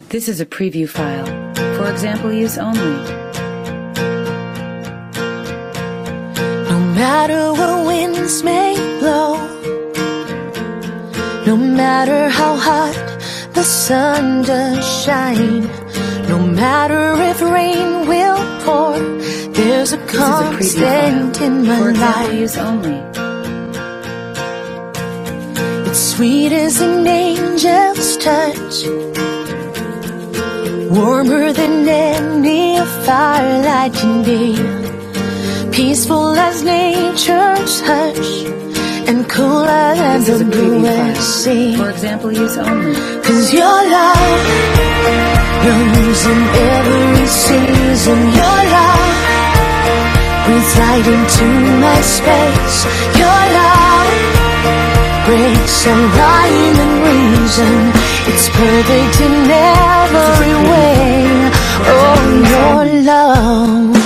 This is a preview file. For example use only. No matter what winds may blow, no matter how hot the sun does shine, no matter if rain will pour, there's a constant in my life. For example life. use only. It's sweet as an angel's touch, warmer than any firelight can be, peaceful as nature's hush, and cooler than the bluest sea. For example use only. 'Cause your love blooms in every season. Your love breathes light into my space. Your love breaks all rhyme and reason. It's perfect in every way. Oh, your love.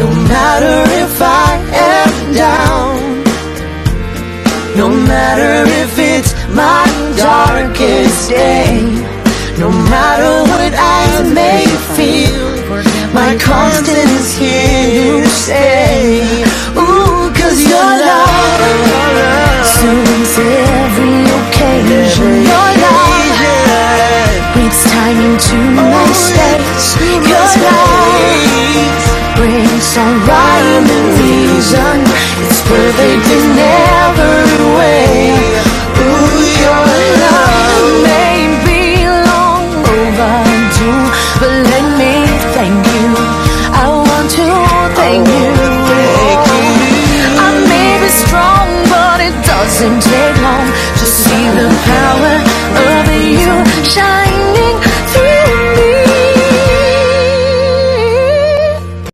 No matter if I am down, no matter if it's my darkest day, no matter what I may feel, my constant is here to stay. Ooh, 'cause your love soothes every occasion. Your love breathes time into my space. Your love brings all rhyme and reason. It's perfect in every way. Ooh, your love may be long overdue, but let me thank you. I want to thank you. I may be strong, but it doesn't take long to see the path